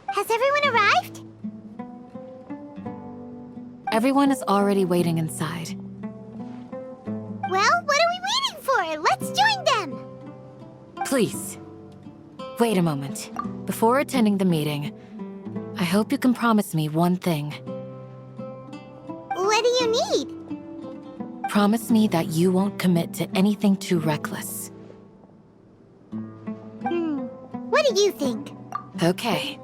Has everyone arrived? Everyone is already waiting inside. Well, what are we waiting for? Let's join them! Please, wait a moment. Before attending the meeting, I hope you can promise me one thing. What do you need? Promise me that you won't commit to anything too reckless. What do you think? Okay.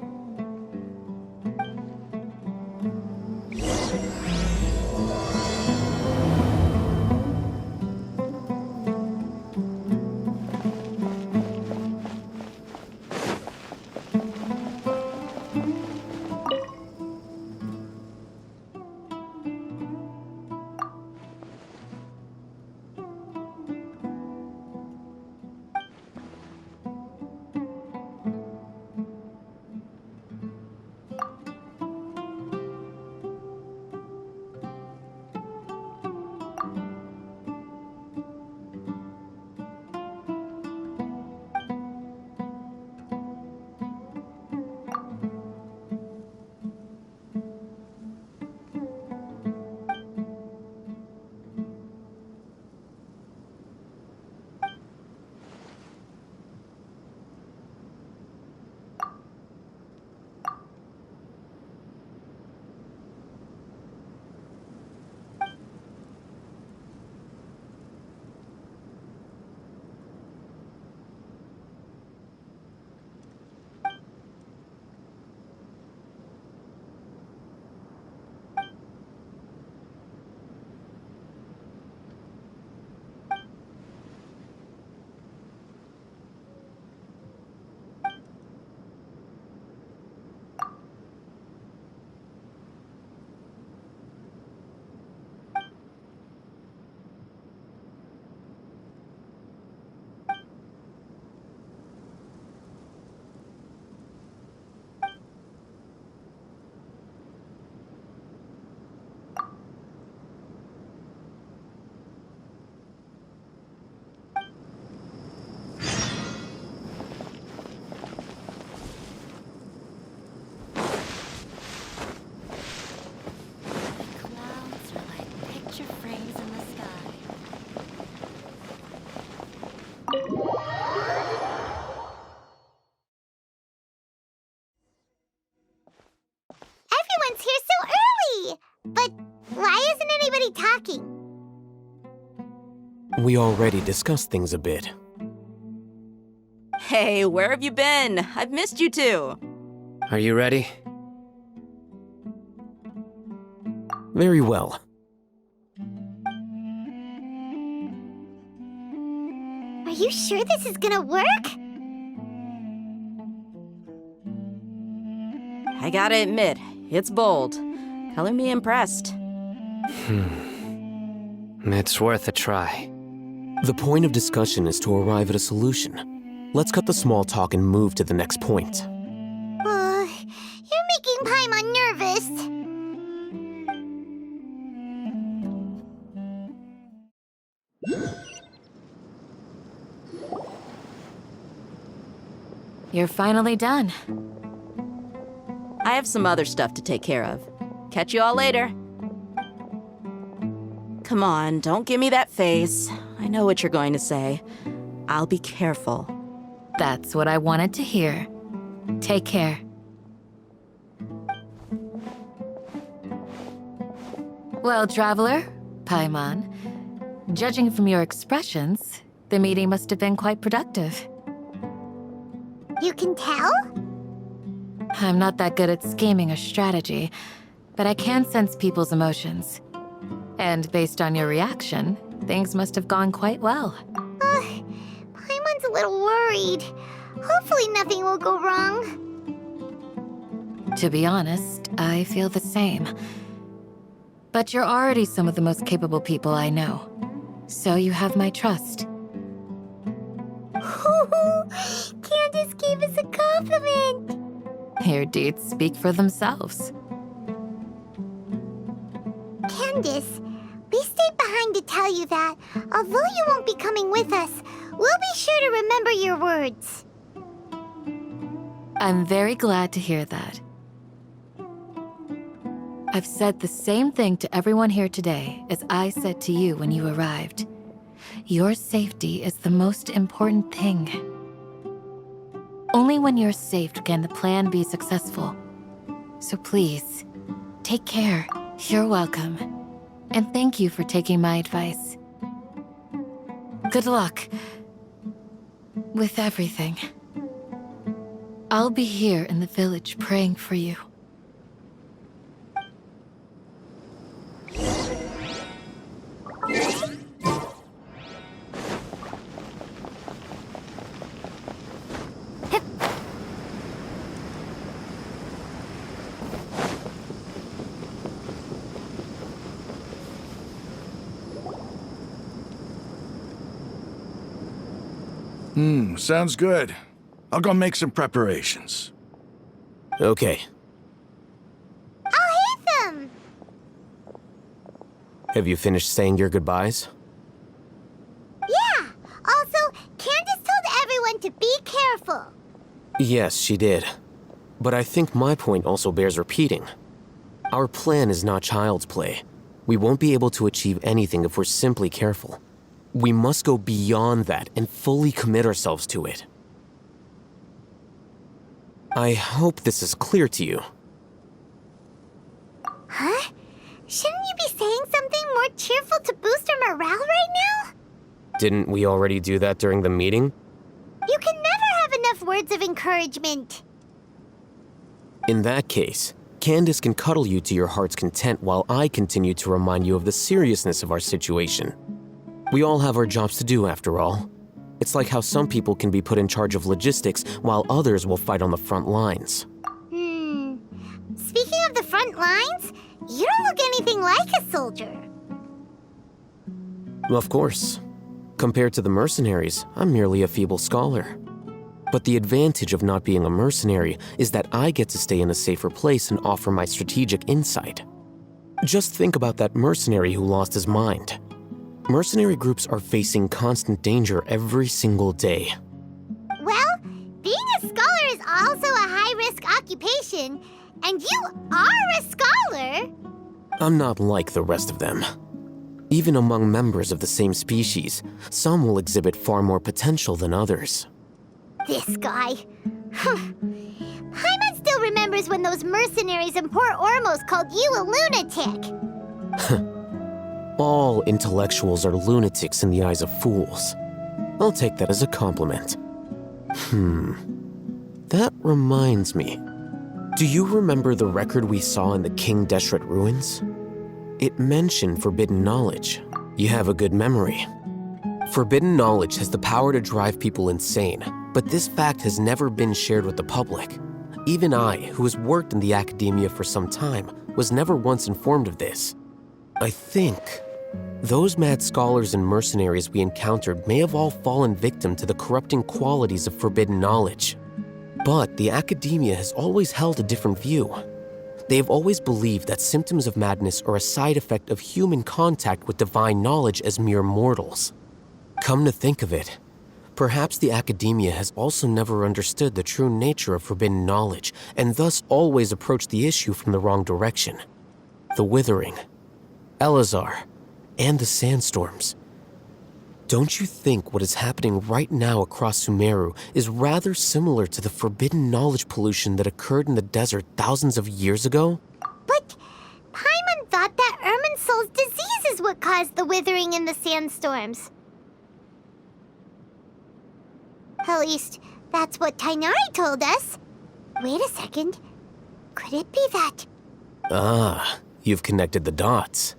Everyone's here so early! But why isn't anybody talking? We already discussed things a bit. Hey, where have you been? I've missed you too. Are you ready? Very well. Are you sure this is gonna work? I gotta admit, it's bold. Color me impressed. It's worth a try. The point of discussion is to arrive at a solution. Let's cut the small talk and move to the next point. You're making Paimon nervous. You're finally done. I have some other stuff to take care of. Catch you all later. Come on, don't give me that face. I know what you're going to say. I'll be careful. That's what I wanted to hear. Take care. Well, Traveler, Paimon, judging from your expressions, the meeting must have been quite productive. You can tell? I'm not that good at scheming or strategy, but I can sense people's emotions. And based on your reaction, things must have gone quite well. Paimon's a little worried. Hopefully nothing will go wrong. To be honest, I feel the same. But you're already some of the most capable people I know. So you have my trust. Candace gave us a compliment. Your deeds speak for themselves. Candace, we stayed behind to tell you that, although you won't be coming with us, we'll be sure to remember your words. I'm very glad to hear that. I've said the same thing to everyone here today as I said to you when you arrived. Your safety is the most important thing. Only when you're safe can the plan be successful. So please, take care. You're welcome. And thank you for taking my advice. Good luck with everything. I'll be here in the village praying for you. Sounds good. I'll go make some preparations. Okay. I'll hit them! Have you finished saying your goodbyes? Yeah! Also, Candace told everyone to be careful. Yes, she did. But I think my point also bears repeating. Our plan is not child's play. We won't be able to achieve anything if we're simply careful. We must go beyond that and fully commit ourselves to it. I hope this is clear to you. Huh? Shouldn't you be saying something more cheerful to boost our morale right now? Didn't we already do that during the meeting? You can never have enough words of encouragement. In that case, Candace can cuddle you to your heart's content while I continue to remind you of the seriousness of our situation. We all have our jobs to do, after all. It's like how some people can be put in charge of logistics while others will fight on the front lines. Speaking of the front lines, you don't look anything like a soldier. Of course. Compared to the mercenaries, I'm merely a feeble scholar. But the advantage of not being a mercenary is that I get to stay in a safer place and offer my strategic insight. Just think about that mercenary who lost his mind. Mercenary groups are facing constant danger every single day. Well, being a scholar is also a high-risk occupation, and you are a scholar. I'm not like the rest of them. Even among members of the same species, some will exhibit far more potential than others. This guy. Paimon still remembers when those mercenaries in Port Ormos called you a lunatic. All intellectuals are lunatics in the eyes of fools. I'll take that as a compliment. That reminds me. Do you remember the record we saw in the King Deshret ruins? It mentioned forbidden knowledge. You have a good memory. Forbidden knowledge has the power to drive people insane, but this fact has never been shared with the public. Even I, who has worked in the academia for some time, was never once informed of this. I think those mad scholars and mercenaries we encountered may have all fallen victim to the corrupting qualities of forbidden knowledge. But the academia has always held a different view. They have always believed that symptoms of madness are a side effect of human contact with divine knowledge as mere mortals. Come to think of it, perhaps the academia has also never understood the true nature of forbidden knowledge and thus always approached the issue from the wrong direction. The Withering, Elazar, and the sandstorms. Don't you think what is happening right now across Sumeru is rather similar to the forbidden knowledge pollution that occurred in the desert thousands of years ago? But Paimon thought that Irminsul's disease is what caused the withering and the sandstorms. At least, that's what Tainari told us. Wait a second. Could it be that Ah, you've connected the dots.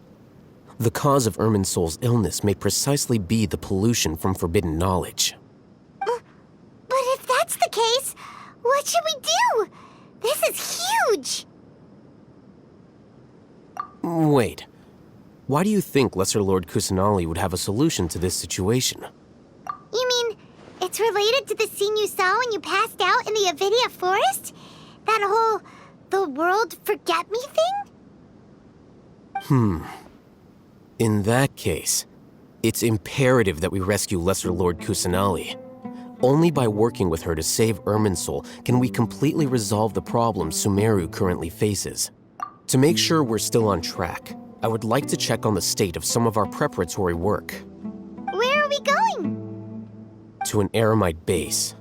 The cause of Irminsul's illness may precisely be the pollution from forbidden knowledge. But if that's the case, what should we do? This is huge! Wait. Why do you think Lesser Lord Kusanali would have a solution to this situation? You mean, it's related to the scene you saw when you passed out in the Avidia forest? That whole, the world forget me thing? In that case, it's imperative that we rescue Lesser Lord Kusanali. Only by working with her to save Irminsul can we completely resolve the problems Sumeru currently faces. To make sure we're still on track, I would like to check on the state of some of our preparatory work. Where are we going? To an Eremite base.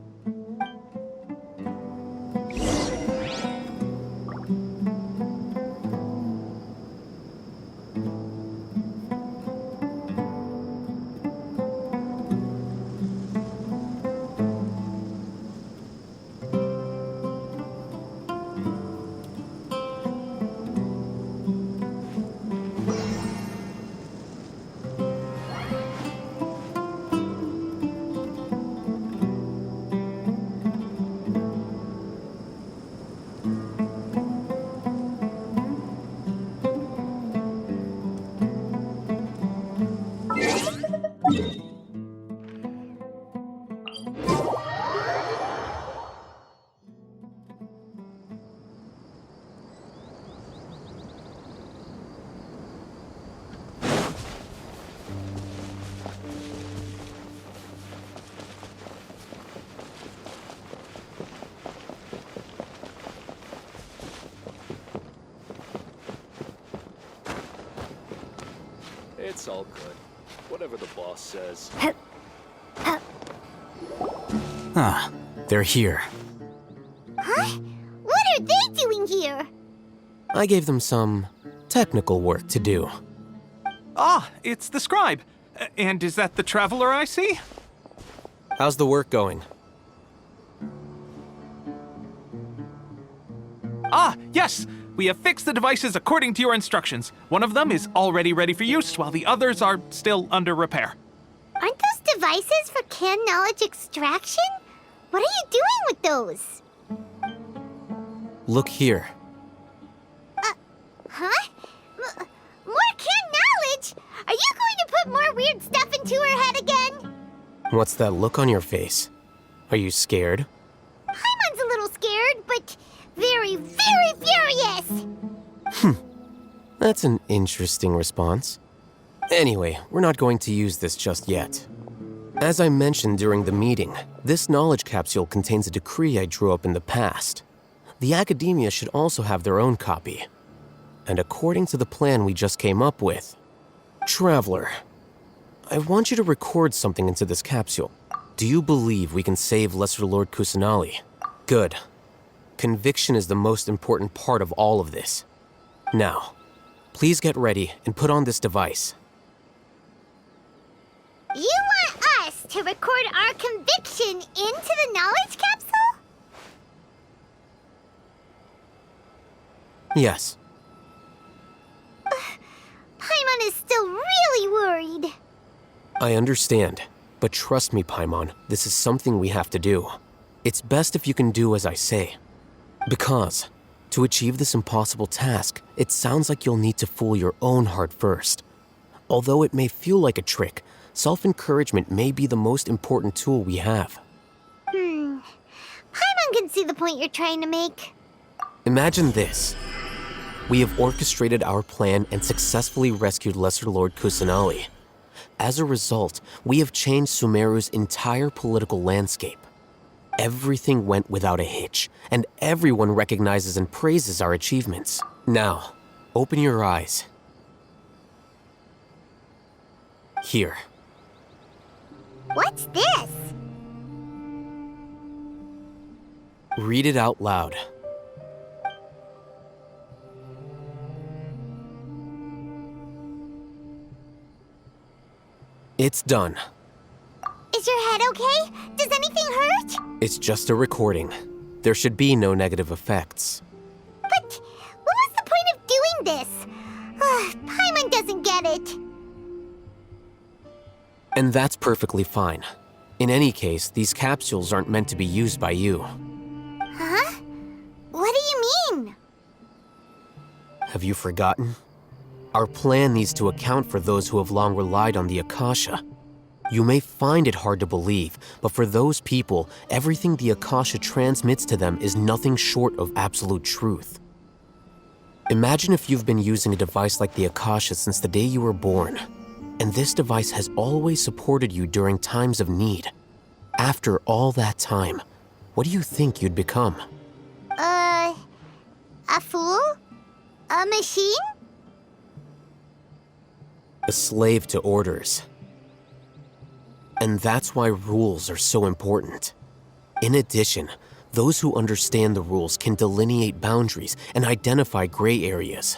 It's all good. Whatever the boss says. Ah, they're here. Huh? What are they doing here? I gave them some technical work to do. Ah, it's the scribe. And is that the traveler I see? How's the work going? Ah, yes! We have fixed the devices according to your instructions. One of them is already ready for use, while the others are still under repair. Aren't those devices for can knowledge extraction? What are you doing with those? Look here. Huh? More can knowledge? Are you going to put more weird stuff into her head again? What's that look on your face? Are you scared? Paimon's a little scared, but very, very furious! That's an interesting response. Anyway, we're not going to use this just yet. As I mentioned during the meeting, this knowledge capsule contains a decree I drew up in the past. The academia should also have their own copy. And according to the plan we just came up with, Traveler, I want you to record something into this capsule. Do you believe we can save Lesser Lord Kusanali? Good. Conviction is the most important part of all of this. Now, please get ready and put on this device. You want us to record our conviction into the knowledge capsule? Yes. Paimon is still really worried. I understand, but trust me, Paimon, this is something we have to do. It's best if you can do as I say. Because, to achieve this impossible task, it sounds like you'll need to fool your own heart first. Although it may feel like a trick, self-encouragement may be the most important tool we have. Paimon can see the point you're trying to make. Imagine this. We have orchestrated our plan and successfully rescued Lesser Lord Kusanali. As a result, we have changed Sumeru's entire political landscape. Everything went without a hitch, and everyone recognizes and praises our achievements. Now, open your eyes. Here. What's this? Read it out loud. It's done. Is your head okay? Does anything hurt? It's just a recording. There should be no negative effects. But what was the point of doing Paimon doesn't get it. And that's perfectly fine. In any case, these capsules aren't meant to be used by you. Huh? What do you mean? Have you forgotten? Our plan needs to account for those who have long relied on the Akasha. You may find it hard to believe, but for those people, everything the Akasha transmits to them is nothing short of absolute truth. Imagine if you've been using a device like the Akasha since the day you were born, and this device has always supported you during times of need. After all that time, what do you think you'd become? A fool? A machine? A slave to orders. And that's why rules are so important. In addition, those who understand the rules can delineate boundaries and identify gray areas.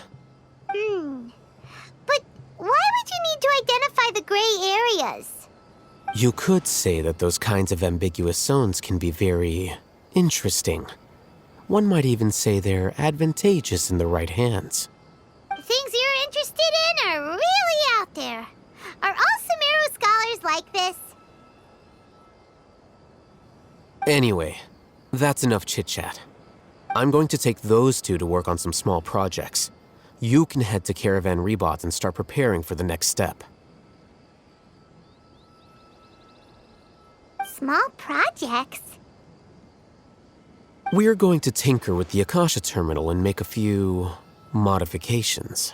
But why would you need to identify the gray areas? You could say that those kinds of ambiguous zones can be very interesting. One might even say they're advantageous in the right hands. Things you're interested in are really out there. Are all Sumeru scholars like this? Anyway, that's enough chit-chat. I'm going to take those two to work on some small projects. You can head to Caravan Rebot and start preparing for the next step. Small projects? We're going to tinker with the Akasha terminal and make a few modifications.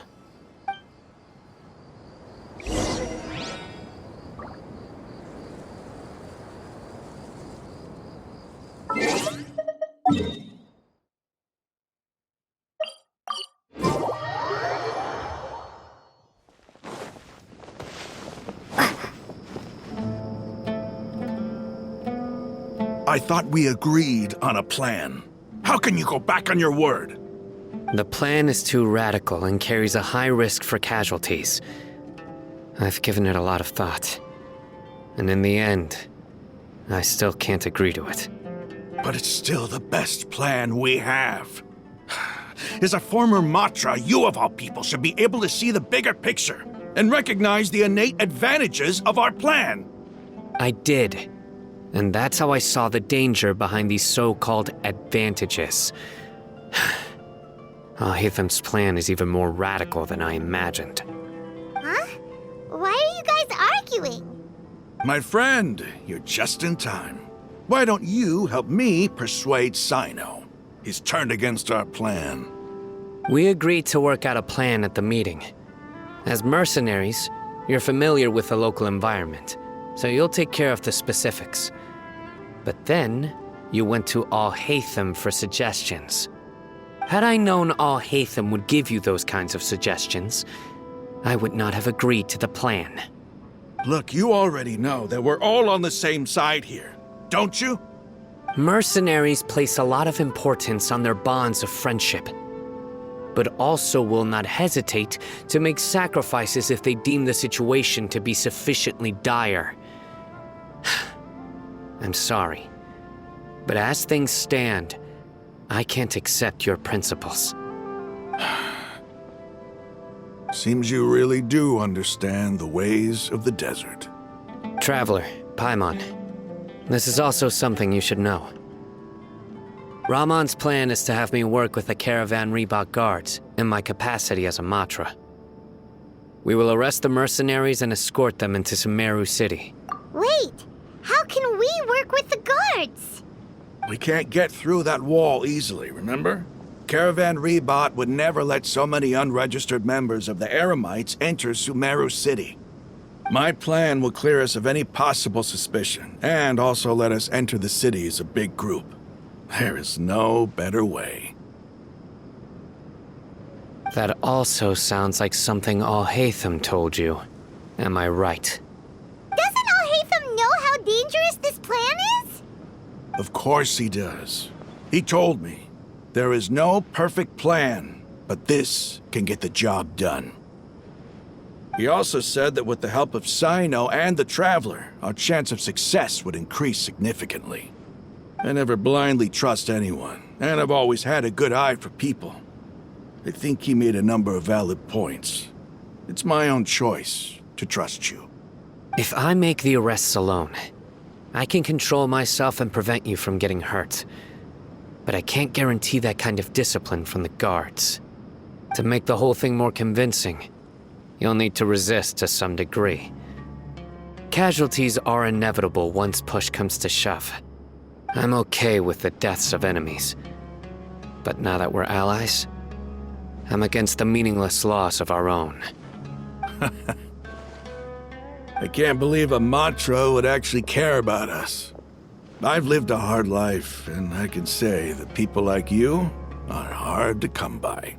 I thought we agreed on a plan. How can you go back on your word? The plan is too radical and carries a high risk for casualties. I've given it a lot of thought. And in the end, I still can't agree to it. But it's still the best plan we have. As a former Matra, you of all people should be able to see the bigger picture and recognize the innate advantages of our plan. I did. And that's how I saw the danger behind these so-called advantages. Hatham's plan is even more radical than I imagined. Huh? Why are you guys arguing? My friend, you're just in time. Why don't you help me persuade Sino? He's turned against our plan. We agreed to work out a plan at the meeting. As mercenaries, you're familiar with the local environment, so you'll take care of the specifics. But then, you went to Hatham for suggestions. Had I known Hatham would give you those kinds of suggestions, I would not have agreed to the plan. Look, you already know that we're all on the same side here, don't you? Mercenaries place a lot of importance on their bonds of friendship, but also will not hesitate to make sacrifices if they deem the situation to be sufficiently dire. I'm sorry, but as things stand, I can't accept your principles. Seems you really do understand the ways of the desert. Traveler, Paimon, this is also something you should know. Ramon's plan is to have me work with the Caravan Rebot guards in my capacity as a Matra. We will arrest the mercenaries and escort them into Sumeru City. Wait, how can we work with the guards? We can't get through that wall easily, remember? Caravan Rebot would never let so many unregistered members of the Eremites enter Sumeru City. My plan will clear us of any possible suspicion, and also let us enter the city as a big group. There is no better way. That also sounds like something Hatham told you. Am I right? Doesn't Hatham know how dangerous this plan is? Of course he does. He told me, there is no perfect plan, but this can get the job done. He also said that with the help of Sino and the Traveler, our chance of success would increase significantly. I never blindly trust anyone, and I've always had a good eye for people. I think he made a number of valid points. It's my own choice to trust you. If I make the arrests alone, I can control myself and prevent you from getting hurt. But I can't guarantee that kind of discipline from the guards. To make the whole thing more convincing, you'll need to resist to some degree. Casualties are inevitable once push comes to shove. I'm okay with the deaths of enemies. But now that we're allies, I'm against the meaningless loss of our own. I can't believe a Matra would actually care about us. I've lived a hard life, and I can say that people like you are hard to come by.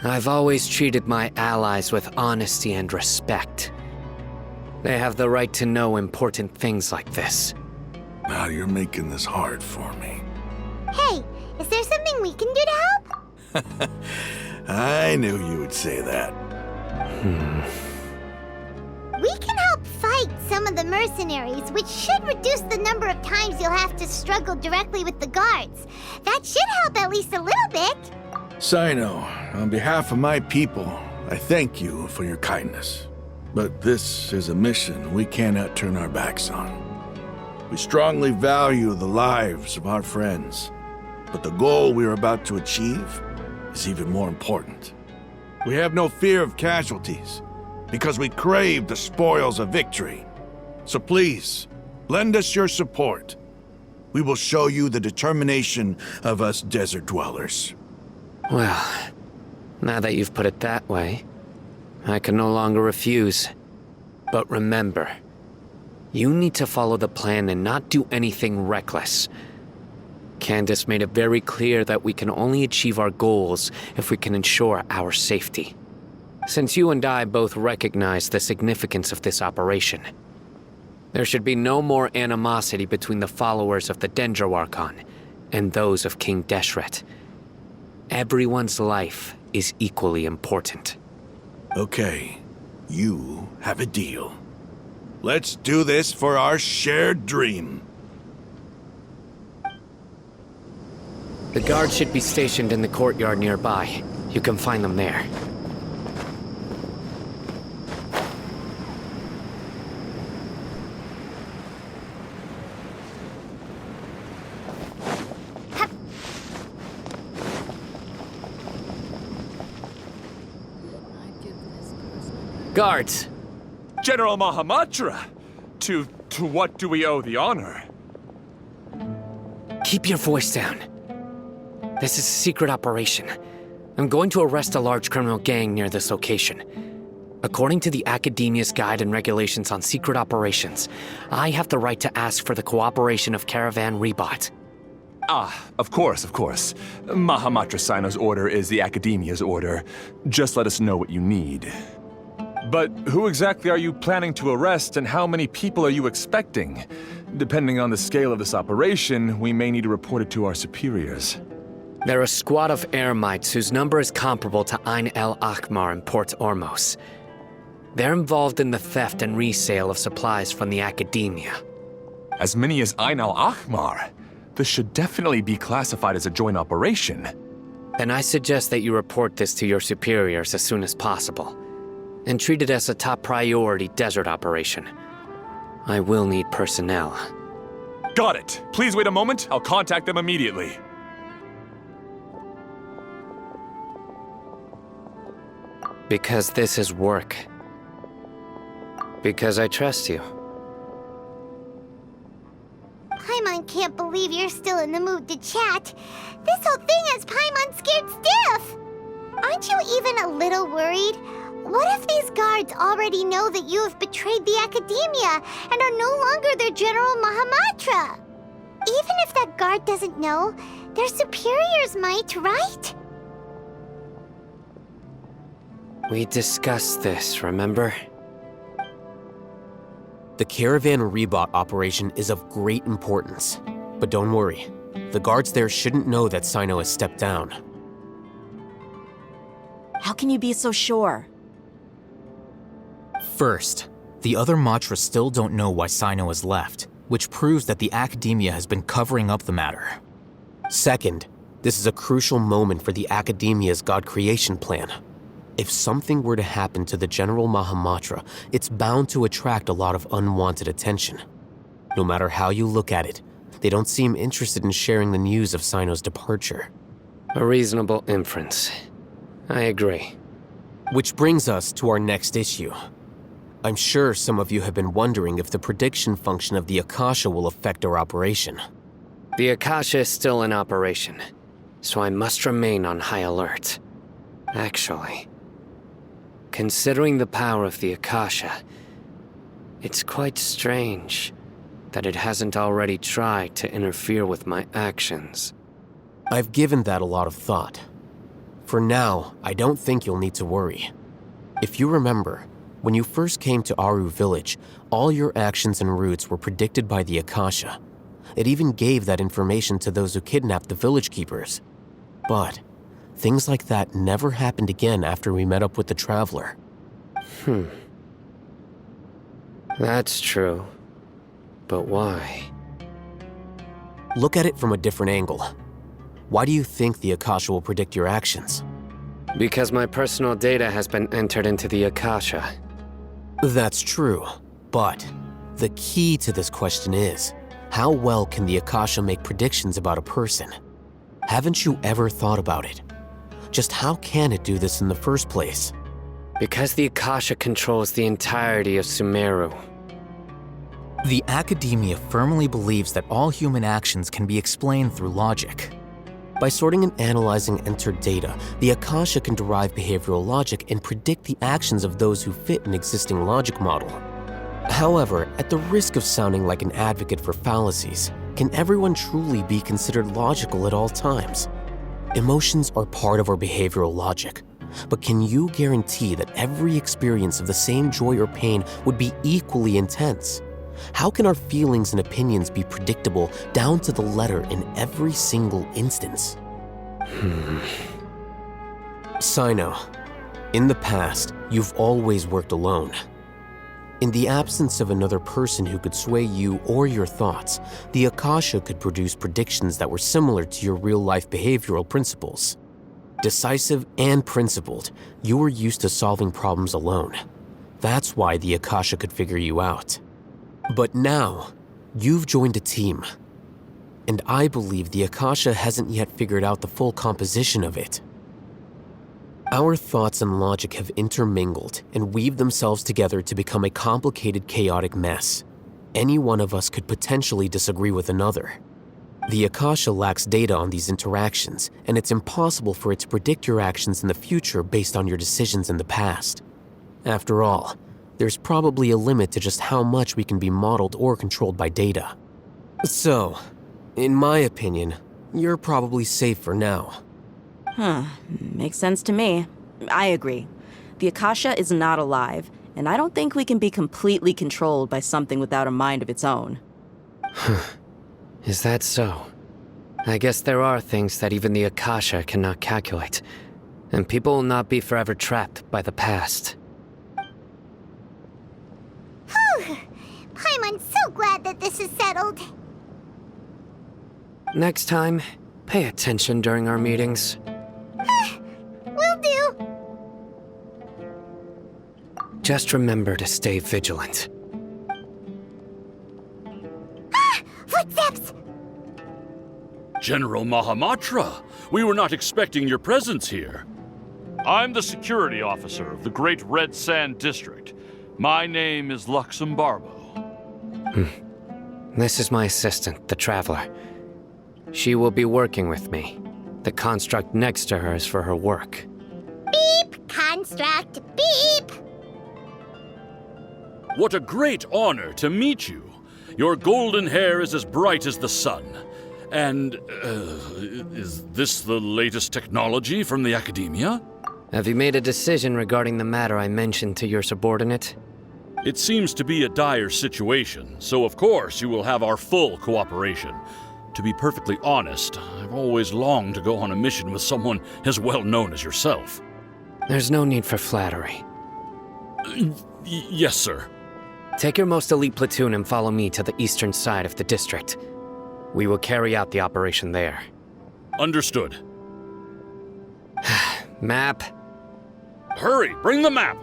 I've always treated my allies with honesty and respect. They have the right to know important things like this. Now you're making this hard for me. Hey, is there something we can do to help? I knew you would say that. We can help fight some of the mercenaries, which should reduce the number of times you'll have to struggle directly with the guards. That should help at least a little bit. Sino, on behalf of my people, I thank you for your kindness. But this is a mission we cannot turn our backs on. We strongly value the lives of our friends, but the goal we are about to achieve is even more important. We have no fear of casualties, because we crave the spoils of victory. So please, lend us your support. We will show you the determination of us desert dwellers. Well, now that you've put it that way, I can no longer refuse. But remember, you need to follow the plan and not do anything reckless. Candace made it very clear that we can only achieve our goals if we can ensure our safety. Since you and I both recognize the significance of this operation, there should be no more animosity between the followers of the Dendroarchon and those of King Deshret. Everyone's life is equally important. Okay, you have a deal. Let's do this for our shared dream. The guards should be stationed in the courtyard nearby. You can find them there. Guards! General Mahamatra! To what do we owe the honor? Keep your voice down. This is a secret operation. I'm going to arrest a large criminal gang near this location. According to the Academia's Guide and Regulations on Secret Operations, I have the right to ask for the cooperation of Caravan Rebot. Of course. Mahamatra Sino's order is the Academia's order. Just let us know what you need. But who exactly are you planning to arrest, and how many people are you expecting? Depending on the scale of this operation, we may need to report it to our superiors. They're a squad of Eremites whose number is comparable to Ain el Akhmar in Port Ormos. They're involved in the theft and resale of supplies from the Academia. As many as Ain al Akhmar? This should definitely be classified as a joint operation. Then I suggest that you report this to your superiors as soon as possible, and treat it as a top priority desert operation. I will need personnel. Got it. Please wait a moment. I'll contact them immediately. Because this is work. Because I trust you. Paimon can't believe you're still in the mood to chat. This whole thing has Paimon scared stiff. Aren't you even a little worried? What if these guards already know that you have betrayed the Academia and are no longer their General Mahamatra? Even if that guard doesn't know, their superiors might, right? We discussed this, remember? The Caravan Rebot operation is of great importance. But don't worry, the guards there shouldn't know that Sino has stepped down. How can you be so sure? First, the other Matras still don't know why Sino has left, which proves that the Academia has been covering up the matter. Second, This is a crucial moment for the Academia's God creation plan. If something were to happen to the General Mahamatra, it's bound to attract a lot of unwanted attention. No matter how you look at it, they don't seem interested in sharing the news of Sino's departure. A reasonable inference. I agree. Which brings us to our next issue. I'm sure some of you have been wondering if the prediction function of the Akasha will affect our operation. The Akasha is still in operation, so I must remain on high alert. Actually, considering the power of the Akasha, it's quite strange that it hasn't already tried to interfere with my actions. I've given that a lot of thought. For now, I don't think you'll need to worry. If you remember, when you first came to Aru Village, all your actions and routes were predicted by the Akasha. It even gave that information to those who kidnapped the village keepers. But things like that never happened again after we met up with the Traveler. That's true. But why? Look at it from a different angle. Why do you think the Akasha will predict your actions? Because my personal data has been entered into the Akasha. That's true, but the key to this question is, how well can the Akasha make predictions about a person? Haven't you ever thought about it? Just how can it do this in the first place? Because the Akasha controls the entirety of Sumeru. The Academia firmly believes that all human actions can be explained through logic. By sorting and analyzing entered data, the Akasha can derive behavioral logic and predict the actions of those who fit an existing logic model. However, at the risk of sounding like an advocate for fallacies, can everyone truly be considered logical at all times? Emotions are part of our behavioral logic, but can you guarantee that every experience of the same joy or pain would be equally intense? How can our feelings and opinions be predictable down to the letter in every single instance? Sino, in the past, you've always worked alone. In the absence of another person who could sway you or your thoughts, the Akasha could produce predictions that were similar to your real-life behavioral principles. Decisive and principled, you were used to solving problems alone. That's why the Akasha could figure you out. But now, you've joined a team. And I believe the Akasha hasn't yet figured out the full composition of it. Our thoughts and logic have intermingled and weaved themselves together to become a complicated, chaotic mess. Any one of us could potentially disagree with another. The Akasha lacks data on these interactions, and it's impossible for it to predict your actions in the future based on your decisions in the past. After all, there's probably a limit to just how much we can be modeled or controlled by data. So, in my opinion, you're probably safe for now. Makes sense to me. I agree. The Akasha is not alive, and I don't think we can be completely controlled by something without a mind of its own. Is that so? I guess there are things that even the Akasha cannot calculate, and people will not be forever trapped by the past. Paimon's so glad that this is settled. Next time, pay attention during our meetings. Will do. Just remember to stay vigilant. Footsteps! General Mahamatra, we were not expecting your presence here. I'm the security officer of the Great Red Sand District. My name is Luxembarbo. This is my assistant, the Traveler. She will be working with me. The construct next to her is for her work. Beep! Construct, beep! What a great honor to meet you. Your golden hair is as bright as the sun. And, is this the latest technology from the Academia? Have you made a decision regarding the matter I mentioned to your subordinate? It seems to be a dire situation, so of course you will have our full cooperation. To be perfectly honest, I've always longed to go on a mission with someone as well known as yourself. There's no need for flattery. Yes, sir. Take your most elite platoon and follow me to the eastern side of the district. We will carry out the operation there. Understood. Map. Hurry, bring the map!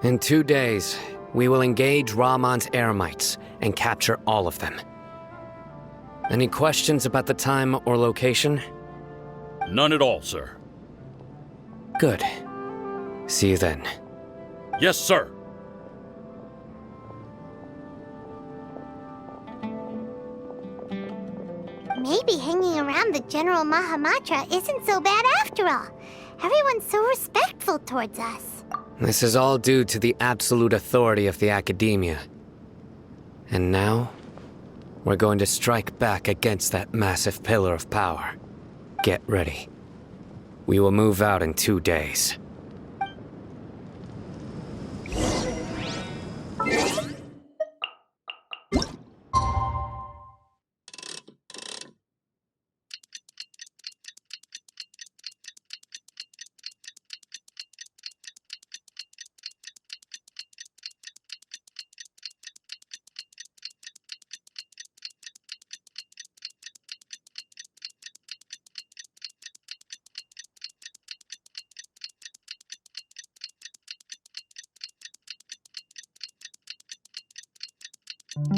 In 2 days, we will engage Ramon's Eremites and capture all of them. Any questions about the time or location? None at all, sir. Good. See you then. Yes, sir. Maybe hanging around the General Mahamatra isn't so bad after all. Everyone's so respectful towards us. This is all due to the absolute authority of the Academia. And now, we're going to strike back against that massive pillar of power. Get ready. We will move out in 2 days. It's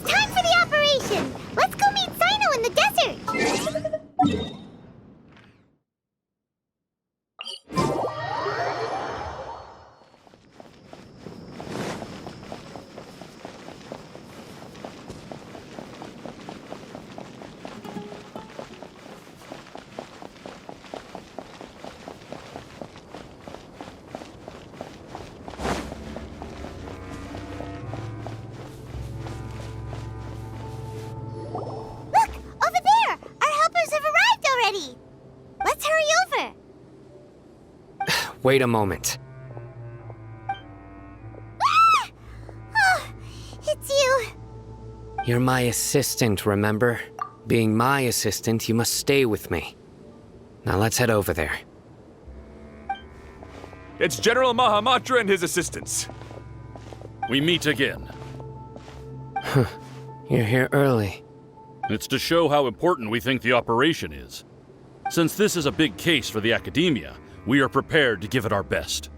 time for the operation! Let's go meet Sino in the desert! Look! Over there! Our helpers have arrived already! Let's hurry over! Wait a moment. Ah! Oh, it's you! You're my assistant, remember? Being my assistant, you must stay with me. Now let's head over there. It's General Mahamatra and his assistants. We meet again. You're here early. It's to show how important we think the operation is. Since this is a big case for the Academia, we are prepared to give it our best.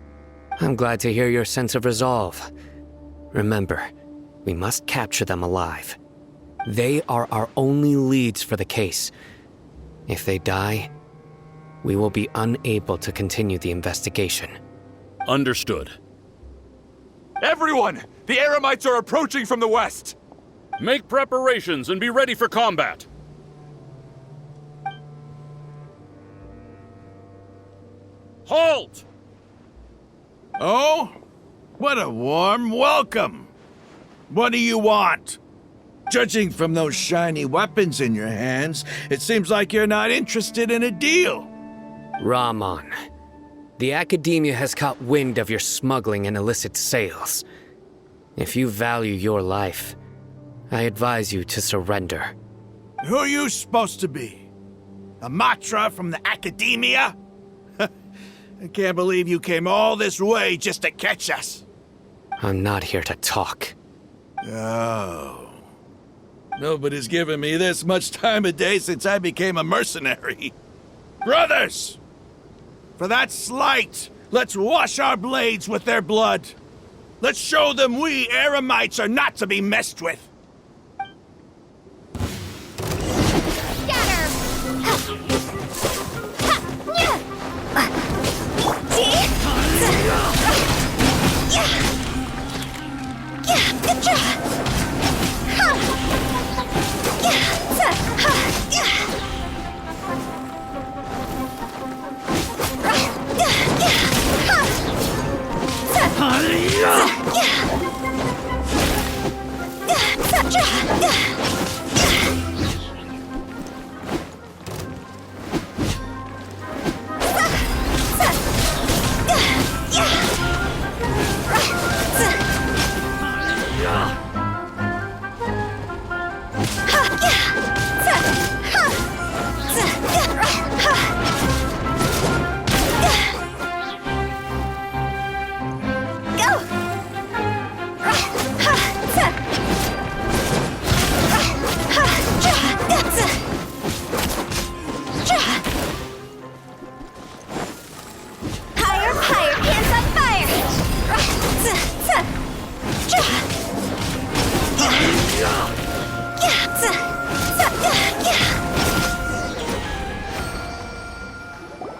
I'm glad to hear your sense of resolve. Remember, we must capture them alive. They are our only leads for the case. If they die, we will be unable to continue the investigation. Understood. Everyone! The Eremites are approaching from the west! Make preparations and be ready for combat. Halt! Oh? What a warm welcome! What do you want? Judging from those shiny weapons in your hands, it seems like you're not interested in a deal. Ramon, the Academia has caught wind of your smuggling and illicit sales. If you value your life, I advise you to surrender. Who are you supposed to be? A Matra from the Academia? I can't believe you came all this way just to catch us. I'm not here to talk. Oh. Nobody's given me this much time of day since I became a mercenary. Brothers! For that slight, let's wash our blades with their blood. Let's show them we Eremites are not to be messed with.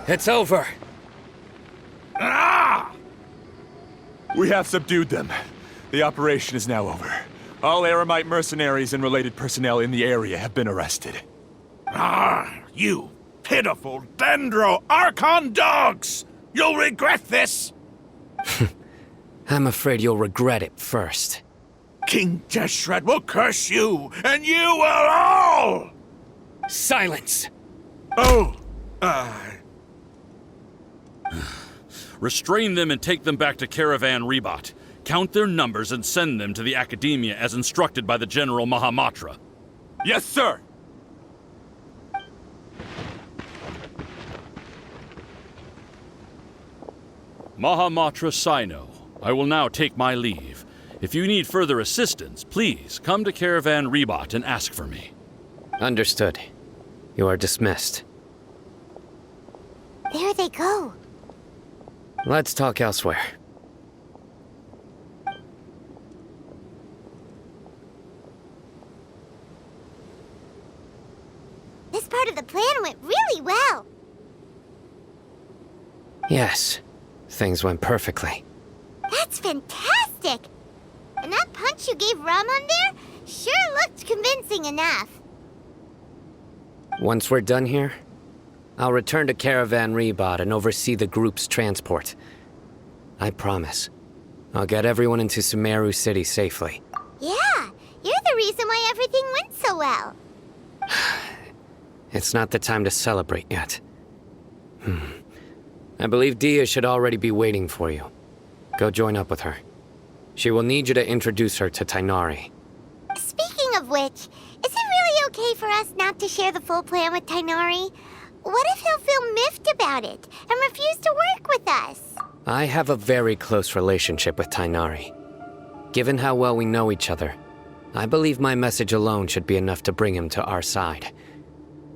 It's over. Ah! We have subdued them. The operation is now over. All Eremite mercenaries and related personnel in the area have been arrested. Ah, you pitiful Dendro Archon dogs! You'll regret this! I'm afraid you'll regret it first. King Deshret will curse you, and you will all! Silence! Oh, Restrain them and take them back to Caravan Rebot. Count their numbers and send them to the Academia as instructed by the General Mahamatra. Yes, sir! Mahamatra Sino, I will now take my leave. If you need further assistance, please come to Caravan Rebot and ask for me. Understood. You are dismissed. There they go. Let's talk elsewhere. This part of the plan went really well. Yes, things went perfectly. That's fantastic! And that punch you gave Ramon there sure looked convincing enough. Once we're done here, I'll return to Caravan Rebot and oversee the group's transport. I promise. I'll get everyone into Sumeru City safely. Yeah, you're the reason why everything went so well. It's not the time to celebrate yet. I believe Dia should already be waiting for you. Go join up with her. She will need you to introduce her to Tainari. Speaking of which, is it really okay for us not to share the full plan with Tainari? What if he'll feel miffed about it and refuse to work with us? I have a very close relationship with Tainari. Given how well we know each other, I believe my message alone should be enough to bring him to our side.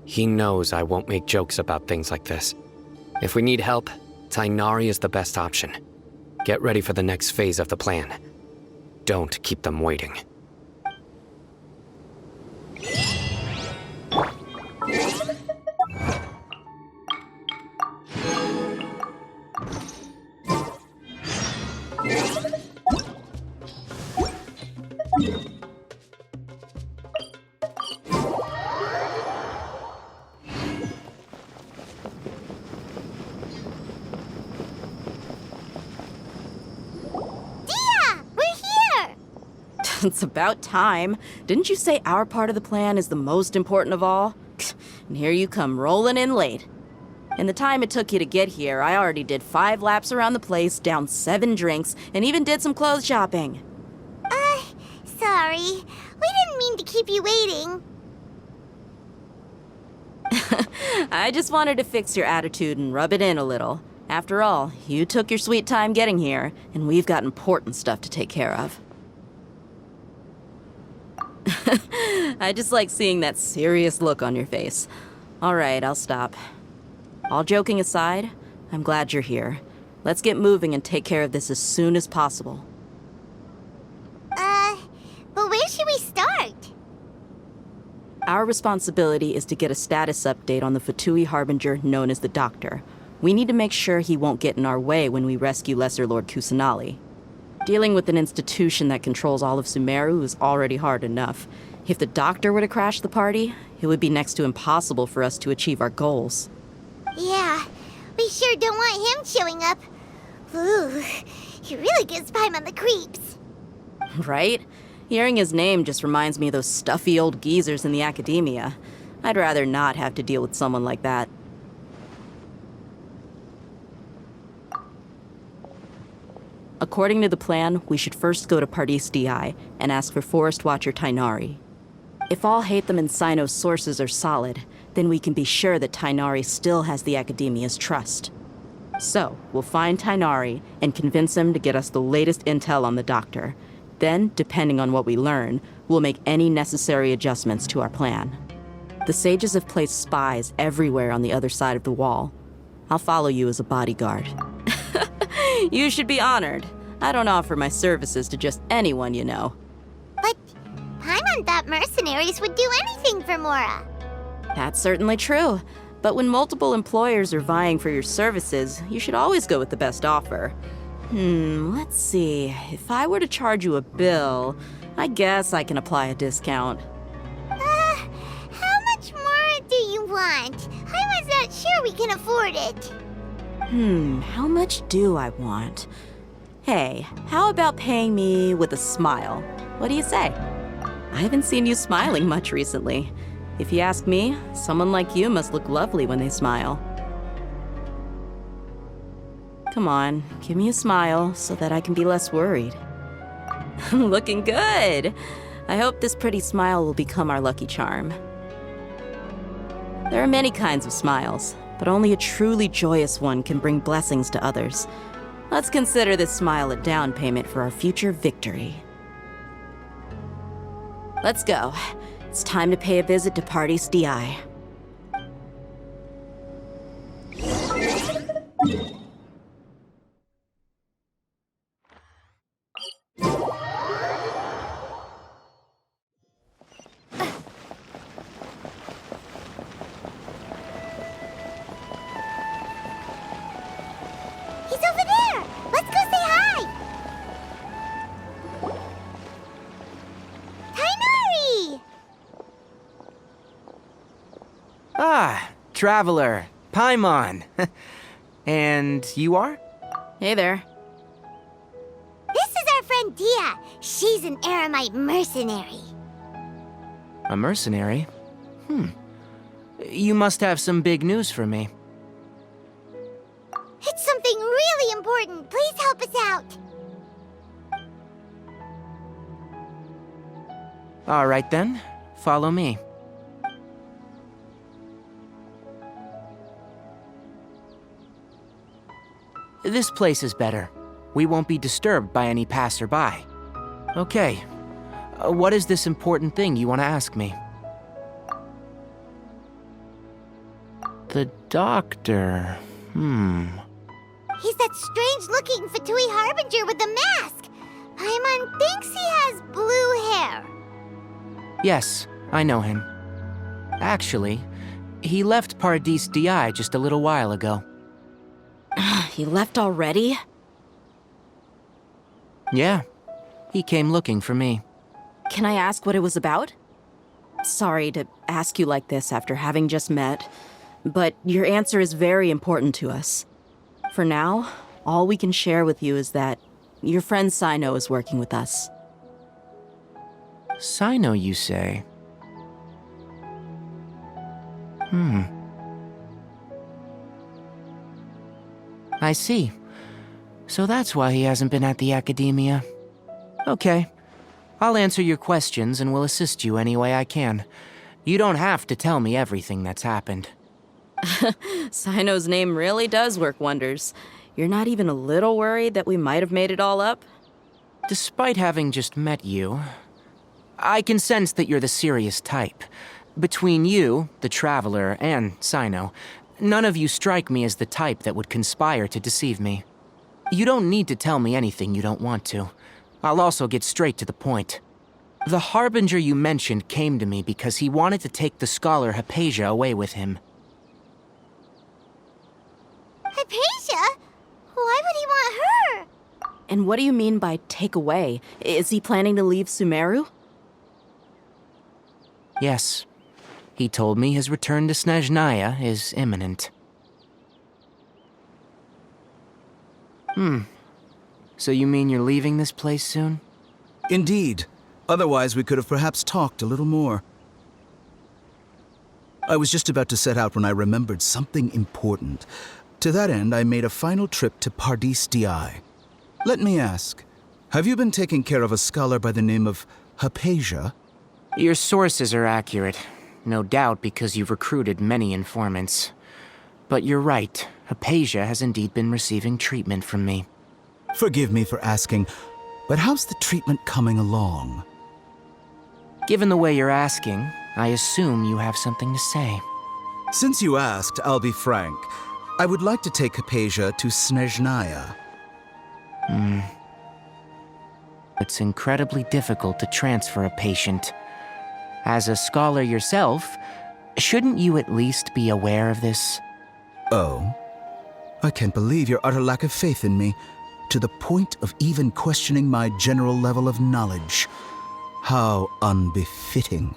He knows I won't make jokes about things like this. If we need help, Tainari is the best option. Get ready for the next phase of the plan. Don't keep them waiting. It's about time. Didn't you say our part of the plan is the most important of all? And here you come rolling in late. In the time it took you to get here, I already did 5 laps around the place, downed 7 drinks, and even did some clothes shopping. Sorry. We didn't mean to keep you waiting. I just wanted to fix your attitude and rub it in a little. After all, you took your sweet time getting here, and we've got important stuff to take care of. I just like seeing that serious look on your face. All right, I'll stop. All joking aside, I'm glad you're here. Let's get moving and take care of this as soon as possible. But where should we start? Our responsibility is to get a status update on the Fatui Harbinger known as the Doctor. We need to make sure he won't get in our way when we rescue Lesser Lord Kusanali. Dealing with an institution that controls all of Sumeru is already hard enough. If the Doctor were to crash the party, it would be next to impossible for us to achieve our goals. Yeah, we sure don't want him showing up. Ooh, he really gives Paimon the creeps. Right? Hearing his name just reminds me of those stuffy old geezers in the Academia. I'd rather not have to deal with someone like that. According to the plan, we should first go to Pardis DI and ask for Forest Watcher Tainari. If all Hatham and Sino's sources are solid, then we can be sure that Tainari still has the Academia's trust. So, we'll find Tainari and convince him to get us the latest intel on the Doctor. Then, depending on what we learn, we'll make any necessary adjustments to our plan. The sages have placed spies everywhere on the other side of the wall. I'll follow you as a bodyguard. You should be honored. I don't offer my services to just anyone, you know. But Paimon thought mercenaries would do anything for Mora. That's certainly true. But when multiple employers are vying for your services, you should always go with the best offer. Let's see. If I were to charge you a bill, I guess I can apply a discount. How much more do you want? I was not sure we can afford it. How much do I want? Hey, how about paying me with a smile? What do you say? I haven't seen you smiling much recently. If you ask me, someone like you must look lovely when they smile. Come on, give me a smile so that I can be less worried. Looking good! I hope this pretty smile will become our lucky charm. There are many kinds of smiles, but only a truly joyous one can bring blessings to others. Let's consider this smile a down payment for our future victory. Let's go. It's time to pay a visit to Party's DI. He's over there! Let's go say hi! Tainari! Ah, Traveler, Paimon. And you are? Hey there. This is our friend Dia. She's an Eremite mercenary. A mercenary? You must have some big news for me. It's something really important. Please help us out. All right then, follow me. This place is better. We won't be disturbed by any passerby. Okay, what is this important thing you want to ask me? The doctor. He's that strange-looking Fatui Harbinger with the mask. Paimon thinks he has blue hair. Yes, I know him. Actually, he left Paradis DI just a little while ago. He left already? Yeah, he came looking for me. Can I ask what it was about? Sorry to ask you like this after having just met, but your answer is very important to us. For now, all we can share with you is that your friend Sino is working with us. Sino, you say? I see. So that's why he hasn't been at the academia. Okay. I'll answer your questions and will assist you any way I can. You don't have to tell me everything that's happened. Sino's name really does work wonders. You're not even a little worried that we might have made it all up? Despite having just met you, I can sense that you're the serious type. Between you, the Traveler, and Sino, none of you strike me as the type that would conspire to deceive me. You don't need to tell me anything you don't want to. I'll also get straight to the point. The Harbinger you mentioned came to me because he wanted to take the scholar Hypatia away with him. Hypatia? Why would he want her? And what do you mean by take away? Is he planning to leave Sumeru? Yes. He told me his return to Snezhnaya is imminent. So you mean you're leaving this place soon? Indeed. Otherwise, we could have perhaps talked a little more. I was just about to set out when I remembered something important. To that end, I made a final trip to Paradis DI. Let me ask, have you been taking care of a scholar by the name of Hypatia? Your sources are accurate. No doubt because you've recruited many informants. But you're right, Hypatia has indeed been receiving treatment from me. Forgive me for asking, but how's the treatment coming along? Given the way you're asking, I assume you have something to say. Since you asked, I'll be frank. I would like to take Hypatia to Snezhnaya. It's incredibly difficult to transfer a patient. As a scholar yourself, Shouldn't you at least be aware of this? Oh? I can't believe your utter lack of faith in me, to the point of even questioning my general level of knowledge. How unbefitting.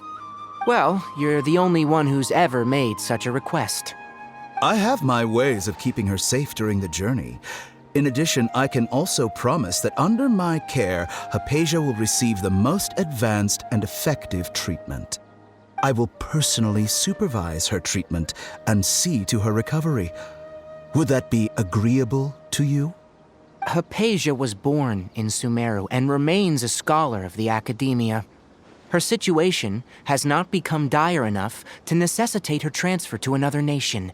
Well, you're the only one who's ever made such a request. I have my ways of keeping her safe during the journey. In addition, I can also promise that under my care, Hypatia will receive the most advanced and effective treatment. I will personally supervise her treatment and see to her recovery. Would that be agreeable to you? Hypatia was born in Sumeru and remains a scholar of the Academia. Her situation has not become dire enough to necessitate her transfer to another nation.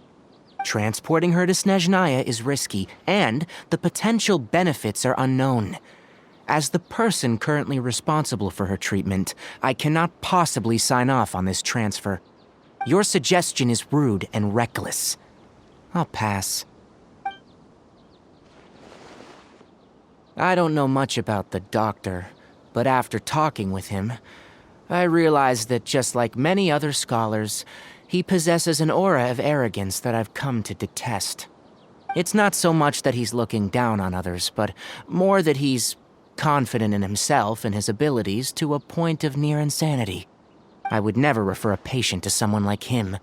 Transporting her to Snezhnaya is risky, and the potential benefits are unknown. As the person currently responsible for her treatment, I cannot possibly sign off on this transfer. Your suggestion is rude and reckless. I'll pass. I don't know much about the doctor, but after talking with him, I realized that just like many other scholars, he possesses an aura of arrogance that I've come to detest. It's not so much that he's looking down on others, but more that he's confident in himself and his abilities to a point of near insanity. I would never refer a patient to someone like him.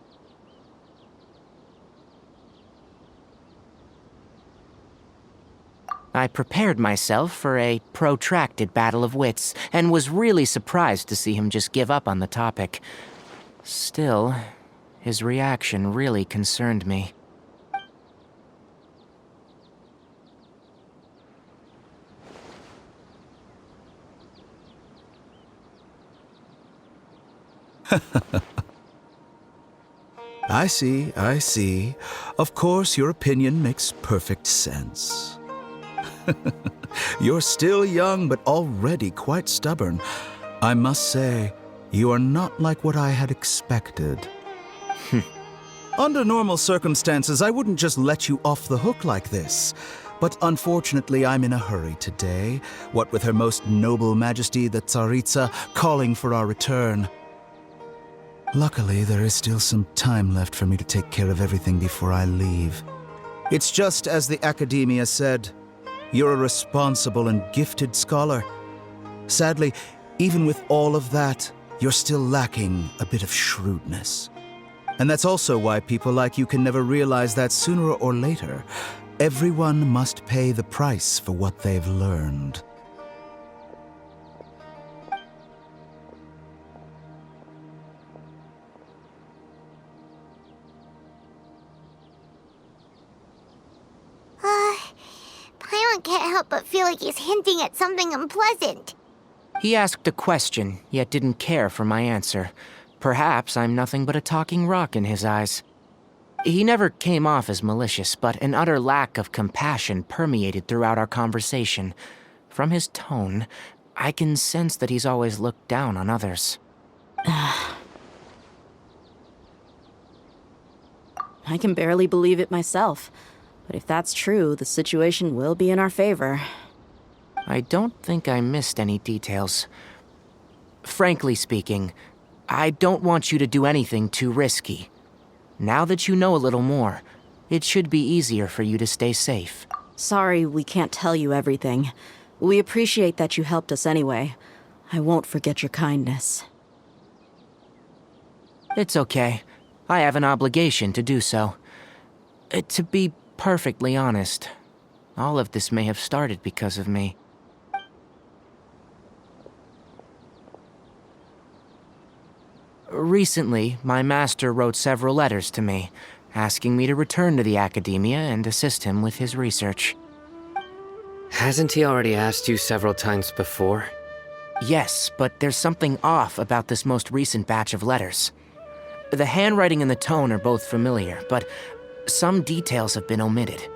I prepared myself for a protracted battle of wits, and was really surprised to see him just give up on the topic. Still, his reaction really concerned me. I see. Of course, your opinion makes perfect sense. You're still young, but already quite stubborn. I must say, you are not like what I had expected. Under normal circumstances, I wouldn't just let you off the hook like this. But unfortunately, I'm in a hurry today, what with Her Most Noble Majesty the Tsaritsa calling for our return. Luckily, there is still some time left for me to take care of everything before I leave. It's just as the Academia said. You're a responsible and gifted scholar. Sadly, even with all of that, you're still lacking a bit of shrewdness. And that's also why people like you can never realize that sooner or later, everyone must pay the price for what they've learned. Paimon can't help but feel like he's hinting at something unpleasant. He asked a question, yet didn't care for my answer. Perhaps I'm nothing but a talking rock in his eyes. He never came off as malicious, but an utter lack of compassion permeated throughout our conversation. From his tone, I can sense that he's always looked down on others. I can barely believe it myself. But if that's true, the situation will be in our favor. I don't think I missed any details. Frankly speaking, I don't want you to do anything too risky. Now that you know a little more, it should be easier for you to stay safe. Sorry we can't tell you everything. We appreciate that you helped us anyway. I won't forget your kindness. It's okay. I have an obligation to do so. To be perfectly honest, all of this may have started because of me. Recently, my master wrote several letters to me, asking me to return to the Academia and assist him with his research. Hasn't he already asked you several times before? Yes, but there's something off about this most recent batch of letters. The handwriting and the tone are both familiar, but some details have been omitted.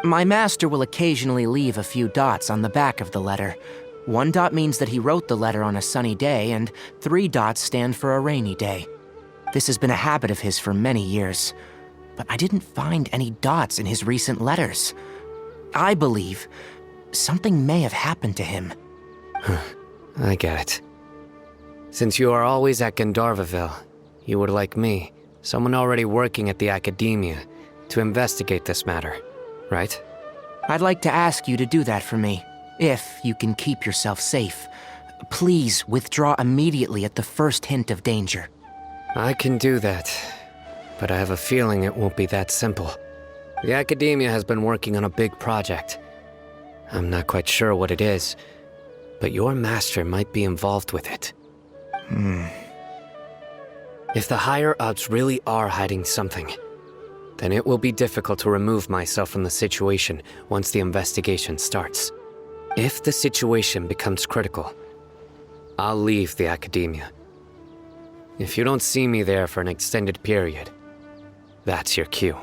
My master will occasionally leave a few dots on the back of the letter. 1 dot means that he wrote the letter on a sunny day, and 3 dots stand for a rainy day. This has been a habit of his for many years, but I didn't find any dots in his recent letters. I believe something may have happened to him. I get it. Since you are always at Gandharvaville, you would, like me, Someone already working at the Academia to investigate this matter, right? I'd like to ask you to do that for me, if you can keep yourself safe. Please withdraw immediately at the first hint of danger. I can do that, but I have a feeling it won't be that simple. The Academia has been working on a big project. I'm not quite sure what it is, but your master might be involved with it. If the higher-ups really are hiding something, then it will be difficult to remove myself from the situation once the investigation starts. If the situation becomes critical, I'll leave the Academia. If you don't see me there for an extended period, that's your cue.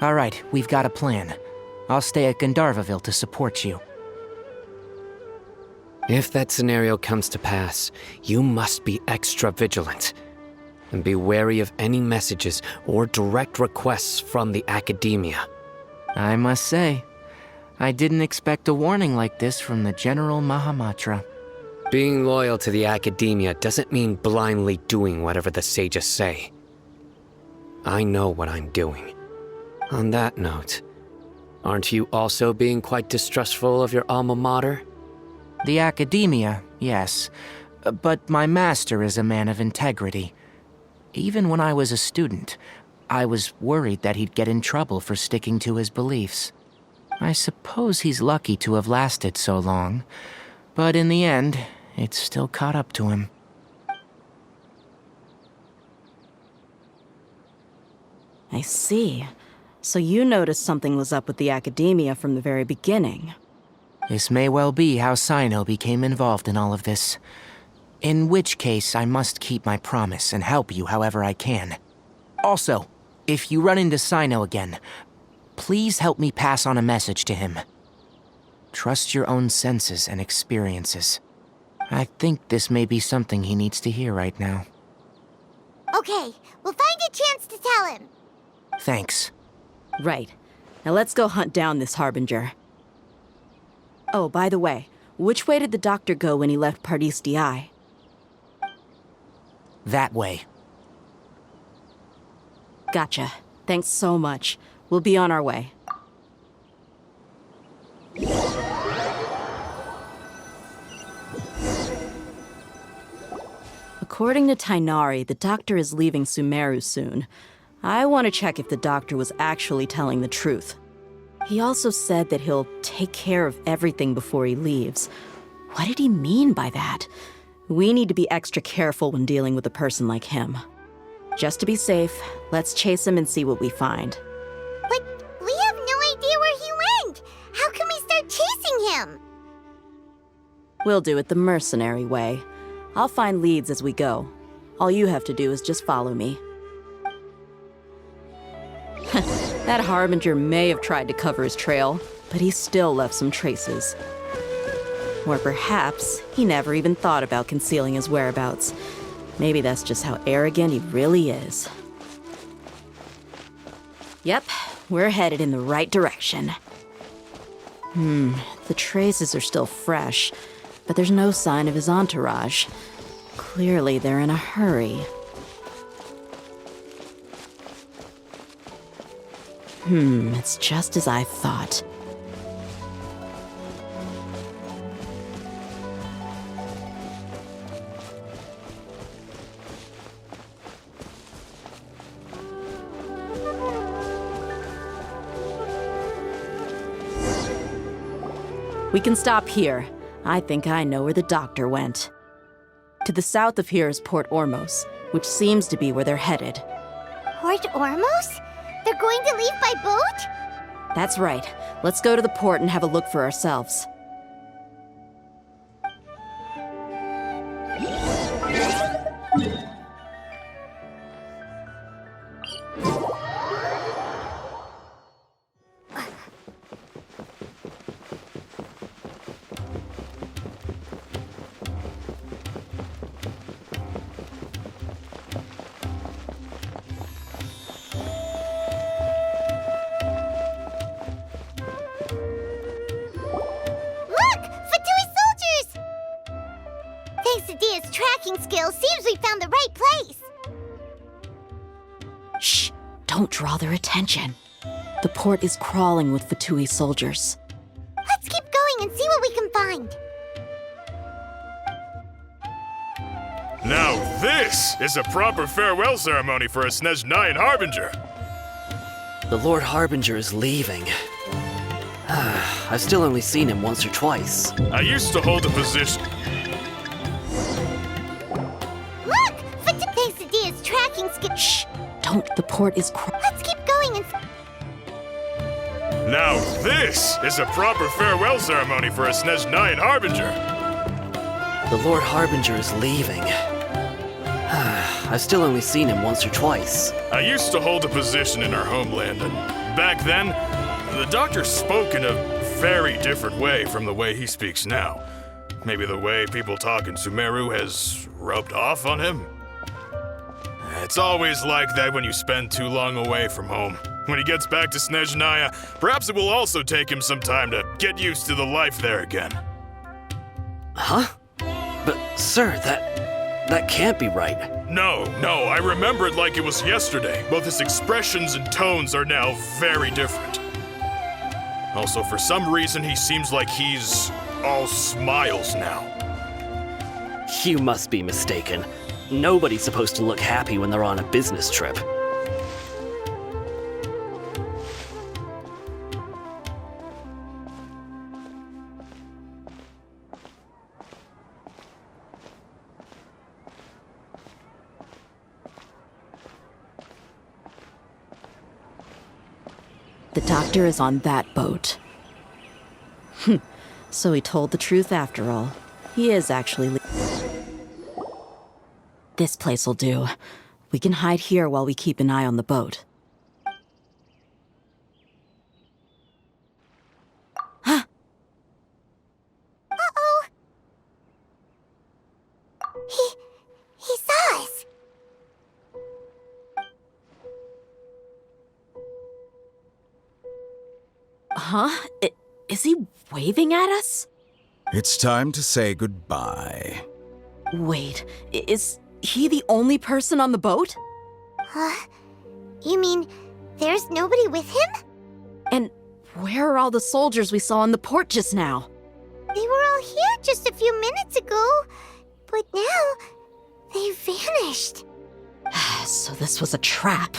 All right, we've got a plan. I'll stay at Gandharvaville to support you. If that scenario comes to pass, you must be extra vigilant. And be wary of any messages or direct requests from the Academia. I must say, I didn't expect a warning like this from the General Mahamatra. Being loyal to the Academia doesn't mean blindly doing whatever the sages say. I know what I'm doing. On that note, aren't you also being quite distrustful of your alma mater? The Academia, yes. But my master is a man of integrity. Even when I was a student, I was worried that he'd get in trouble for sticking to his beliefs. I suppose he's lucky to have lasted so long, but in the end, it's still caught up to him. I see. So you noticed something was up with the Academia from the very beginning. This may well be how Sino became involved in all of this. In which case, I must keep my promise and help you however I can. Also, if you run into Sino again, please help me pass on a message to him. Trust your own senses and experiences. I think this may be something he needs to hear right now. Okay, we'll find a chance to tell him. Thanks. Right. Now let's go hunt down this Harbinger. Oh, by the way, which way did the doctor go when he left Pardis Di? That way. Gotcha. Thanks so much. We'll be on our way. According to Tainari, the doctor is leaving Sumeru soon. I want to check if the doctor was actually telling the truth. He also said that he'll take care of everything before he leaves. What did he mean by that? We need to be extra careful when dealing with a person like him. Just to be safe, let's chase him and see what we find. But we have no idea where he went. How can we start chasing him? We'll do it the mercenary way. I'll find leads as we go. All you have to do is just follow me. That Harbinger may have tried to cover his trail, but he still left some traces. Or perhaps he never even thought about concealing his whereabouts. Maybe that's just how arrogant he really is. Yep, we're headed in the right direction. The traces are still fresh, but there's no sign of his entourage. Clearly they're in a hurry. It's just as I thought. We can stop here. I think I know where the doctor went. To the south of here is Port Ormos, which seems to be where they're headed. Port Ormos? They're going to leave by boat? That's right. Let's go to the port and have a look for ourselves. Thanks to Dia's tracking skills, seems we found the right place. Don't draw their attention. The port is crawling with Fatui soldiers. Let's keep going and see what we can find. Now this is a proper farewell ceremony for a Snezhnayan Harbinger. The Lord Harbinger is leaving. I've still only seen him once or twice. I used to hold a position. Look! Fatui tracking skill. Shh! Don't. The port is Let's keep going and... Now this is a proper farewell ceremony for a Snezhnayan Harbinger. The Lord Harbinger is leaving. I've still only seen him once or twice. I used to hold a position in our homeland, and back then, the doctor spoke in a very different way from the way he speaks now. Maybe the way people talk in Sumeru has rubbed off on him? It's always like that when you spend too long away from home. When he gets back to Snezhnaya, perhaps it will also take him some time to get used to the life there again. Huh? But, sir, that can't be right. No, I remember it like it was yesterday. Both his expressions and tones are now very different. Also, for some reason, he seems like he's all smiles now. You must be mistaken. Nobody's supposed to look happy when they're on a business trip. The doctor is on that boat. So he told the truth after all. He is actually... This place'll do. We can hide here while we keep an eye on the boat. Huh? Uh-oh! He saw us! Huh? Is he waving at us? It's time to say goodbye. Wait, is he the only person on the boat? You mean there's nobody with him? And where are all the soldiers we saw in the port just now? They were all here just a few minutes ago, but now they vanished. So this was a trap.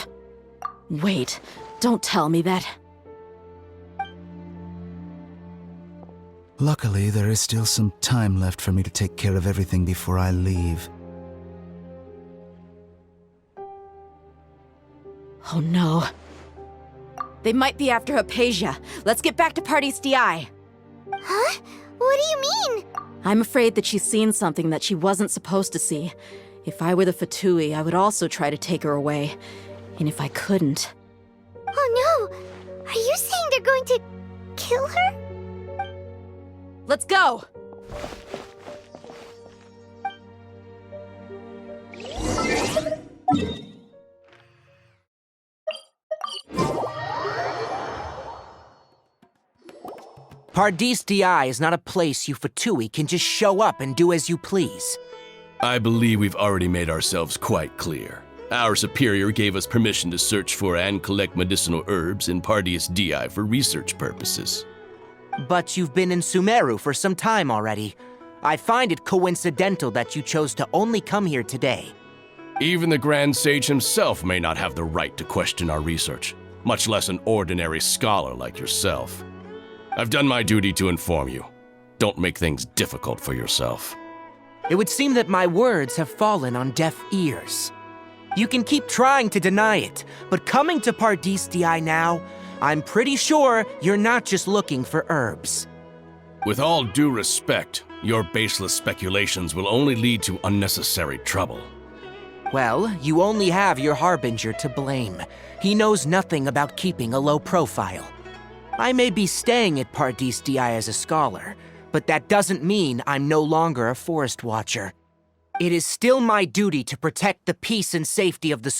Wait, don't tell me that... Luckily, there is still some time left for me to take care of everything before I leave. Oh no. They might be after Hypatia. Let's get back to Party's DI. Huh? What do you mean? I'm afraid that she's seen something that she wasn't supposed to see. If I were the Fatui, I would also try to take her away. And if I couldn't... Oh no! Are you saying they're going to kill her? Let's go! Pardis DI is not a place you Fatui can just show up and do as you please. I believe we've already made ourselves quite clear. Our superior gave us permission to search for and collect medicinal herbs in Pardis DI for research purposes. But you've been in Sumeru for some time already. I find it coincidental that you chose to only come here today. Even the Grand Sage himself may not have the right to question our research, much less an ordinary scholar like yourself. I've done my duty to inform you. Don't make things difficult for yourself. It would seem that my words have fallen on deaf ears. You can keep trying to deny it, but coming to Pardis DI now, I'm pretty sure you're not just looking for herbs. With all due respect, your baseless speculations will only lead to unnecessary trouble. Well, you only have your Harbinger to blame. He knows nothing about keeping a low profile. I may be staying at Pardis DI as a scholar, but that doesn't mean I'm no longer a forest watcher. It is still my duty to protect the peace and safety of the